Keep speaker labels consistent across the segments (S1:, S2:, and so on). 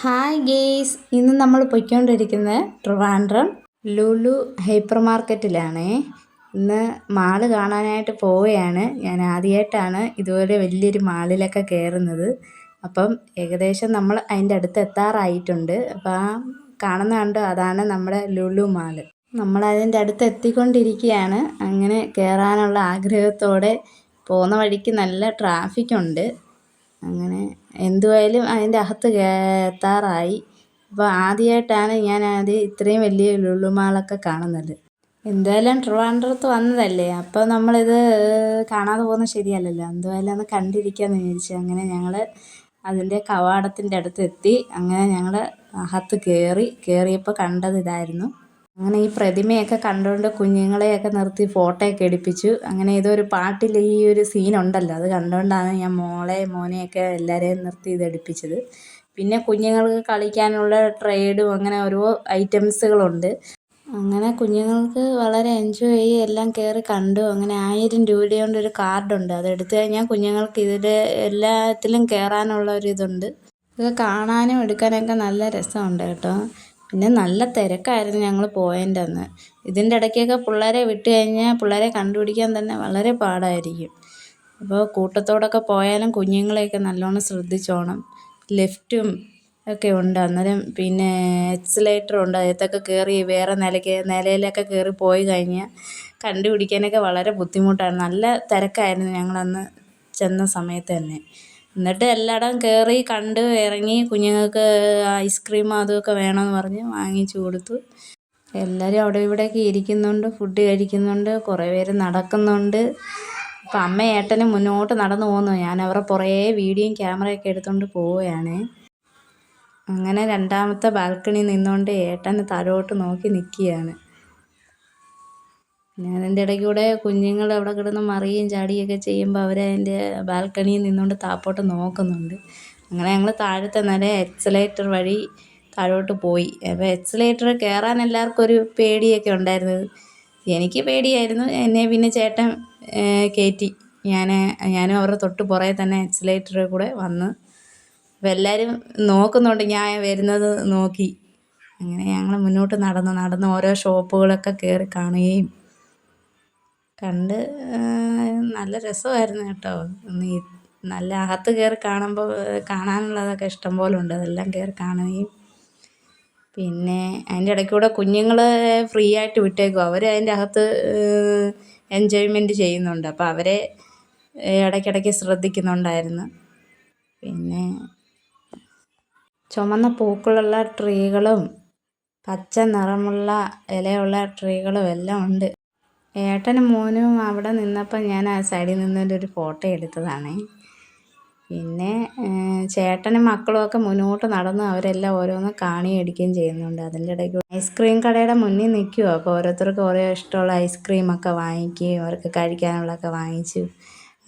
S1: Hi guys, ഇന്ന് നമ്മൾ പൊയ്ക്കൊണ്ടിരിക്കുന്നത് ട്രിവാൻഡ്രം ലുലു ഹൈപ്പർ മാർക്കറ്റിലാണേ. ഇന്ന് മാള് കാണാനായിട്ട് പോവുകയാണ്. ഞാൻ ആദ്യമായിട്ടാണ് ഇതുപോലെ വലിയൊരു മാളിലൊക്കെ കയറുന്നത്. അപ്പം ഏകദേശം നമ്മൾ അതിൻ്റെ അടുത്ത് എത്താറായിട്ടുണ്ട്. അപ്പം ആ കാണുന്ന കണ്ടോ, അതാണ് നമ്മുടെ ലുലു മാള്. നമ്മളതിൻ്റെ അടുത്ത് എത്തിക്കൊണ്ടിരിക്കുകയാണ്. അങ്ങനെ കയറാനുള്ള ആഗ്രഹത്തോടെ പോകുന്ന വഴിക്ക് നല്ല ട്രാഫിക്കുണ്ട്. അങ്ങനെ എന്തുവായാലും അതിൻ്റെ അകത്ത് എത്താറായി. അപ്പോൾ ആദ്യമായിട്ടാണ് ഞാൻ ഇത്രയും വലിയ ലുലു മാളൊക്കെ കാണുന്നത്. എന്തായാലും ട്രിവാൻഡ്രത്ത് വന്നതല്ലേ, അപ്പോൾ നമ്മളിത് കാണാതെ പോകുന്നത് ശരിയല്ലല്ലോ. എന്തായാലും ഒന്ന് കണ്ടിരിക്കാമെന്ന് വിചാരിച്ചു. അങ്ങനെ ഞങ്ങൾ അതിൻ്റെ കവാടത്തിൻ്റെ അടുത്ത് എത്തി. അങ്ങനെ ഞങ്ങൾ അകത്ത് കയറിയപ്പോൾ കണ്ടത് ഇതായിരുന്നു. അങ്ങനെ ഈ പ്രതിമയൊക്കെ കണ്ടുകൊണ്ട് കുഞ്ഞുങ്ങളെയൊക്കെ നിർത്തി ഫോട്ടോയൊക്കെ എടുപ്പിച്ചു. അങ്ങനെ ഇതൊരു പാട്ടിൽ ഈ ഒരു സീനുണ്ടല്ലോ, അത് കണ്ടുകൊണ്ടാണ് ഞാൻ മോനെയൊക്കെ എല്ലാവരെയും നിർത്തി ഇതെടുപ്പിച്ചത്. പിന്നെ കുഞ്ഞുങ്ങൾക്ക് കളിക്കാനുള്ള ട്രേഡും അങ്ങനെ ഓരോ ഐറ്റംസുകളുണ്ട്. അങ്ങനെ കുഞ്ഞുങ്ങൾക്ക് വളരെ എൻജോയ് ചെയ്ത് എല്ലാം കയറി കണ്ടു. അങ്ങനെ 1000 രൂപയുടെ കൊണ്ട് ഒരു കാർഡുണ്ട്, അതെടുത്തു കഴിഞ്ഞാൽ കുഞ്ഞുങ്ങൾക്ക് ഇതിൽ എല്ലാത്തിലും കയറാനുള്ള ഒരു ഇതുണ്ട്. ഇത് കാണാനും എടുക്കാനൊക്കെ നല്ല രസമുണ്ട് കേട്ടോ. പിന്നെ നല്ല തിരക്കായിരുന്നു ഞങ്ങൾ പോയതിൻ്റെ അന്ന്. ഇതിൻ്റെ ഇടയ്ക്കൊക്കെ പിള്ളേരെ വിട്ട് കഴിഞ്ഞാൽ പിള്ളേരെ കണ്ടുപിടിക്കാൻ തന്നെ വളരെ പാടായിരിക്കും. അപ്പോൾ കൂട്ടത്തോടൊക്കെ പോയാലും കുഞ്ഞുങ്ങളെയൊക്കെ നല്ലോണം ശ്രദ്ധിച്ചോണം. ലിഫ്റ്റും ഒക്കെ ഉണ്ട്. അന്നേരം പിന്നെ എക്സലേറ്ററും ഉണ്ട്. അതിലത്തൊക്കെ കയറി വേറെ നിലയിലൊക്കെ കയറി പോയി കഴിഞ്ഞാൽ കണ്ടുപിടിക്കാനൊക്കെ വളരെ ബുദ്ധിമുട്ടാണ്. നല്ല തിരക്കായിരുന്നു ഞങ്ങളന്ന് ചെന്ന സമയത്ത് തന്നെ. എന്നിട്ട് എല്ലായിടവും കയറി കണ്ട് ഇറങ്ങി. കുഞ്ഞുങ്ങൾക്ക് ഐസ്ക്രീം അതുമൊക്കെ വേണമെന്ന് പറഞ്ഞ് വാങ്ങിച്ചു കൊടുത്തു. എല്ലാവരും അവിടെ ഇവിടെയൊക്കെ ഇരിക്കുന്നുണ്ട്, ഫുഡ് കഴിക്കുന്നുണ്ട്, കുറേ പേര് നടക്കുന്നുണ്ട്. അപ്പം അമ്മയും ഏട്ടനും മുന്നോട്ട് നടന്നു പോകുന്നു. ഞാൻ അവരുടെ പുറകെ വീഡിയോയും ക്യാമറയൊക്കെ എടുത്തുകൊണ്ട് പോവുകയാണ്. അങ്ങനെ രണ്ടാമത്തെ ബാൽക്കണി നിന്നുകൊണ്ട് ഏട്ടൻ താഴോട്ട് നോക്കി നിൽക്കുകയാണ്. ഞാൻ അതിൻ്റെ ഇടയ്ക്കൂടെ കുഞ്ഞുങ്ങൾ അവിടെ കിടന്ന് മറിയും ചാടിയൊക്കെ ചെയ്യുമ്പോൾ അവരതിൻ്റെ ബാൽക്കണിയിൽ നിന്നുകൊണ്ട് താപ്പോട്ട് നോക്കുന്നുണ്ട്. അങ്ങനെ ഞങ്ങൾ താഴത്തെ നില എക്സലേറ്റർ വഴി താഴോട്ട് പോയി. അപ്പോൾ എക്സലേറ്റർ കയറാൻ എല്ലാവർക്കും ഒരു പേടിയൊക്കെ ഉണ്ടായിരുന്നത്. എനിക്ക് പേടിയായിരുന്നു. എന്നെ പിന്നെ ചേട്ടൻ കയറ്റി. ഞാനും അവരുടെ തൊട്ട് പുറകെ തന്നെ എക്സലേറ്ററിൽ കൂടെ വന്ന്. അപ്പോൾ എല്ലാവരും നോക്കുന്നുണ്ട്, ഞാൻ വരുന്നത് നോക്കി. അങ്ങനെ ഞങ്ങൾ മുന്നോട്ട് നടന്ന് ഓരോ ഷോപ്പുകളൊക്കെ കയറി കാണുകയും കണ്ട് നല്ല രസമായിരുന്നു കേട്ടോ. നല്ല അകത്ത് കയറി കാണുമ്പോൾ കാണാനുള്ളതൊക്കെ ഇഷ്ടം പോലെ ഉണ്ട്. അതെല്ലാം കയറി കാണുകയും പിന്നെ അതിൻ്റെ ഇടയ്ക്കൂടെ കുഞ്ഞുങ്ങൾ ഫ്രീ ആയിട്ട് വിട്ടേക്കും. അവർ അതിൻ്റെ അകത്ത് എൻജോയ്മെൻറ്റ് ചെയ്യുന്നുണ്ട്. അപ്പോൾ അവരെ ഇടയ്ക്കിടയ്ക്ക് ശ്രദ്ധിക്കുന്നുണ്ടായിരുന്നു. പിന്നെ ചുമന്ന പൂക്കളുള്ള ട്രീകളും പച്ച നിറമുള്ള ഇലയുള്ള ട്രീകളും എല്ലാം ഉണ്ട്. ഏട്ടനും മോനും അവിടെ നിന്നപ്പോൾ ഞാൻ ആ സൈഡിൽ നിന്നൊരു ഫോട്ടോ എടുത്തതാണ്. പിന്നെ ചേട്ടനും മക്കളും ഒക്കെ മുന്നോട്ട് നടന്ന് അവരെല്ലാം ഓരോന്ന് കാണുകയും എടുക്കുകയും ചെയ്യുന്നുണ്ട്. അതിൻ്റെ ഇടയ്ക്ക് ഐസ്ക്രീം കടയുടെ മുന്നിൽ നിൽക്കുമോ. അപ്പോൾ ഓരോരുത്തർക്ക് ഓരോ ഇഷ്ടമുള്ള ഐസ്ക്രീമൊക്കെ വാങ്ങിക്കുകയും അവർക്ക് കഴിക്കാനുള്ളതൊക്കെ വാങ്ങിച്ചു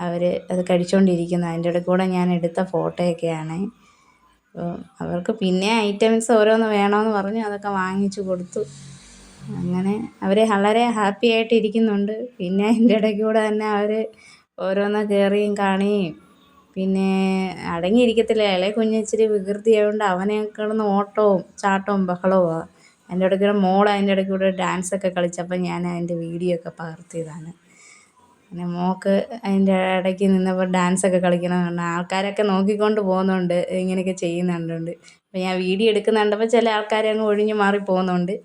S1: അവർ അത് കഴിച്ചുകൊണ്ടിരിക്കുന്നു. അതിൻ്റെ ഇടയ്ക്ക് കൂടെ ഞാൻ എടുത്ത ഫോട്ടോയൊക്കെയാണ്. അപ്പോൾ അവർക്ക് പിന്നെ ഐറ്റംസ് ഓരോന്ന് വേണമെന്ന് പറഞ്ഞ് അതൊക്കെ വാങ്ങിച്ചു കൊടുത്തു. അങ്ങനെ അവർ വളരെ ഹാപ്പി ആയിട്ട് ഇരിക്കുന്നുണ്ട്. പിന്നെ അതിൻ്റെ ഇടയ്ക്ക് കൂടെ തന്നെ അവർ ഓരോന്ന് കയറിയും കാണുകയും പിന്നെ അടങ്ങിയിരിക്കത്തില്ല. ഇളയ കുഞ്ഞ് ഇച്ചിരി വികൃതിയായതുകൊണ്ട് അവനെ കിടന്ന് ഓട്ടവും ചാട്ടവും ബഹളവുമാണ്. അതിൻ്റെ ഇടയ്ക്കൂടെ അതിൻ്റെ ഇടയ്ക്കൂടെ ഡാൻസൊക്കെ കളിച്ചപ്പോൾ ഞാൻ അതിൻ്റെ വീഡിയോ ഒക്കെ പകർത്തിയതാണ്. പിന്നെ മോൾക്ക് അതിൻ്റെ ഇടയ്ക്ക് നിന്നപ്പോൾ ഡാൻസൊക്കെ കളിക്കണമെന്നുണ്ട്. ആൾക്കാരൊക്കെ നോക്കിക്കൊണ്ട് പോകുന്നുണ്ട്, ഇങ്ങനെയൊക്കെ ചെയ്യുന്നുണ്ട്. അപ്പോൾ ഞാൻ വീഡിയോ എടുക്കുന്ന കണ്ടപ്പോൾ ചില ആൾക്കാരെ അങ്ങ് ഒഴിഞ്ഞ് മാറി പോകുന്നുണ്ട്.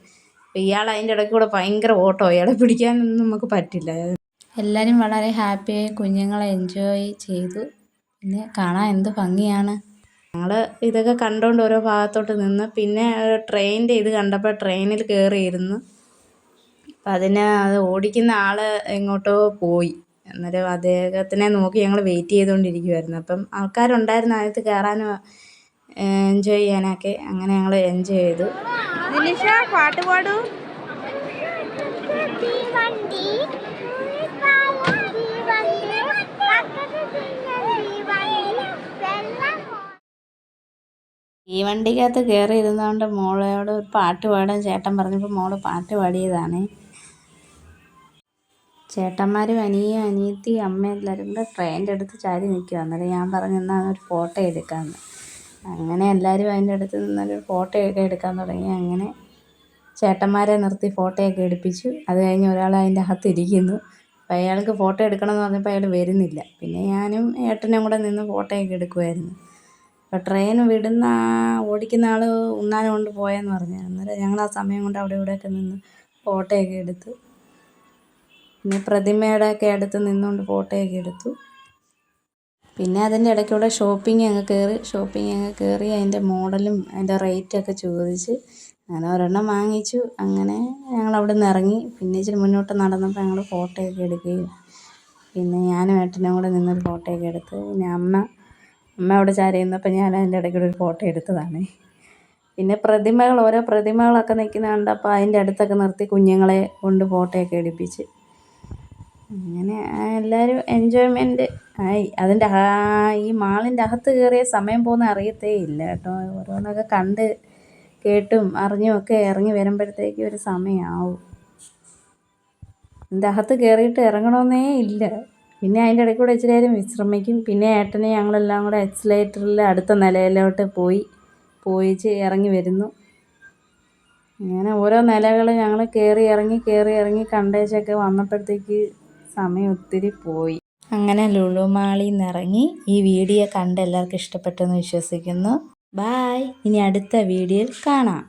S1: അപ്പോൾ ഇയാൾ അതിൻ്റെ ഇടയ്ക്കൂടെ ഭയങ്കര ഓട്ടം, ഇയാളെ പിടിക്കാനൊന്നും നമുക്ക് പറ്റില്ല. എല്ലാവരും വളരെ ഹാപ്പിയായി കുഞ്ഞുങ്ങളെ എൻജോയ് ചെയ്തു. പിന്നെ കാണാൻ എന്ത് ഭംഗിയാണ്. ഞങ്ങൾ ഇതൊക്കെ കണ്ടുകൊണ്ട് ഓരോ ഭാഗത്തോട്ട് നിന്ന്. പിന്നെ ട്രെയിനിൻ്റെ ഇത് കണ്ടപ്പോൾ ട്രെയിനിൽ കയറിയിരുന്നു. അപ്പം അത് ഓടിക്കുന്ന ആൾ എങ്ങോട്ടോ പോയി. അന്നേരം അദ്ദേഹത്തിനെ നോക്കി ഞങ്ങൾ വെയിറ്റ് ചെയ്തുകൊണ്ടിരിക്കുമായിരുന്നു. അപ്പം ആൾക്കാരുണ്ടായിരുന്നു അതിനകത്ത് കയറാനും എൻജോയ് ചെയ്യാനൊക്കെ. അങ്ങനെ ഞങ്ങൾ എൻജോയ് ചെയ്തു.
S2: പാട്ട് പാടൂ.
S1: ഈ വണ്ടിക്കകത്ത് കയറി ഇരുന്നുകൊണ്ട് മോളോട് ഒരു പാട്ട് പാടാൻ ചേട്ടൻ പറഞ്ഞപ്പോൾ മോള് പാട്ട് പാടിയതാണ്. ചേട്ടന്മാരും അനിയത്തി അമ്മ എല്ലാവരും കൂടെ ട്രെയിനിൻ്റെ അടുത്ത് ചാരി നിൽക്കുക. അന്നേരം ഞാൻ പറഞ്ഞു എന്നാൽ ഒരു ഫോട്ടോ എടുക്കാമെന്ന്. അങ്ങനെ എല്ലാവരും അതിൻ്റെ അടുത്ത് നിന്നൊരു ഫോട്ടോയൊക്കെ എടുക്കാൻ തുടങ്ങി. അങ്ങനെ ചേട്ടന്മാരെ നിർത്തി ഫോട്ടോയൊക്കെ എടുപ്പിച്ചു. അത് കഴിഞ്ഞ് ഒരാൾ അതിൻ്റെ അകത്ത് ഇരിക്കുന്നു. അപ്പോൾ അയാൾക്ക് ഫോട്ടോ എടുക്കണമെന്ന് പറഞ്ഞപ്പോൾ അയാൾ വരുന്നില്ല. പിന്നെ ഞാനും ഏട്ടനും കൂടെ നിന്ന് ഫോട്ടോയൊക്കെ എടുക്കുമായിരുന്നു. അപ്പോൾ ട്രെയിൻ ഓടിക്കുന്ന ആൾ ഉണ്ണാൻ കൊണ്ട് പോയെന്ന് പറഞ്ഞു. അന്നേരം ഞങ്ങൾ ആ സമയം കൊണ്ട് അവിടെ ഇവിടെയൊക്കെ നിന്ന് ഫോട്ടോയൊക്കെ എടുത്തു. പിന്നെ പ്രതിമയുടെ ഒക്കെ അടുത്ത് നിന്നുകൊണ്ട് ഫോട്ടോയൊക്കെ എടുത്തു. പിന്നെ അതിൻ്റെ ഇടയ്ക്കൂടെ ഷോപ്പിംഗ് അങ്ങ് കയറി അതിൻ്റെ മോഡലും അതിൻ്റെ റേറ്റൊക്കെ ചോദിച്ച് അങ്ങനെ ഒരെണ്ണം വാങ്ങിച്ചു. അങ്ങനെ ഞങ്ങൾ അവിടെ നിന്ന് ഇറങ്ങി. പിന്നെ ഇച്ചിരി മുന്നോട്ട് നടന്നപ്പോൾ ഞങ്ങൾ ഫോട്ടോയൊക്കെ എടുക്കുകയും പിന്നെ ഞാനും ഏട്ടനും കൂടെ നിന്നൊരു ഫോട്ടോയൊക്കെ എടുത്ത്. പിന്നെ അമ്മ അവിടെ ചാരി നിന്നപ്പോൾ ഞാൻ അതിൻ്റെ ഇടയ്ക്കൂടെ ഒരു ഫോട്ടോ എടുത്തതാണ്. പിന്നെ ഓരോ പ്രതിമകളൊക്കെ നിൽക്കുന്ന കണ്ടപ്പോൾ അതിൻ്റെ അടുത്തൊക്കെ നിർത്തി കുഞ്ഞുങ്ങളെ കൊണ്ട് ഫോട്ടോയൊക്കെ എടുപ്പിച്ച്. അങ്ങനെ എല്ലാവരും എൻജോയ്മെൻറ്റ് ആയി. ഈ മാളിൻ്റെ അകത്ത് കയറിയ സമയം പോകുന്ന അറിയത്തേ ഇല്ല കേട്ടോ. ഓരോന്നൊക്കെ കണ്ട് കേട്ടും അറിഞ്ഞും ഒക്കെ ഇറങ്ങി വരുമ്പോഴത്തേക്കും ഒരു സമയമാവും. ഇതിൻ്റെ അകത്ത് കയറിയിട്ട് ഇറങ്ങണമെന്നേ ഇല്ല. പിന്നെ അതിൻ്റെ ഇടയ്ക്ക് കൂടെ ഇച്ചിരി നേരം വിശ്രമിക്കും. പിന്നെ ഏട്ടനെ ഞങ്ങളെല്ലാം കൂടെ എക്സലേറ്ററിൽ അടുത്ത നിലയിലോട്ട് പോയിച്ച് ഇറങ്ങി വരുന്നു. അങ്ങനെ ഓരോ നിലകൾ ഞങ്ങൾ കയറി ഇറങ്ങി കണ്ടേച്ചൊക്കെ വന്നപ്പോഴത്തേക്ക് സമയം ഒത്തിരി പോയി. അങ്ങനെ ലുലു മാളിൽ നിന്ന് ഇറങ്ങി. ഈ വീഡിയോ കണ്ട് എല്ലാവർക്കും ഇഷ്ടപ്പെട്ടെന്ന് വിശ്വസിക്കുന്നു. ബായ്. ഇനി അടുത്ത വീഡിയോയിൽ കാണാം.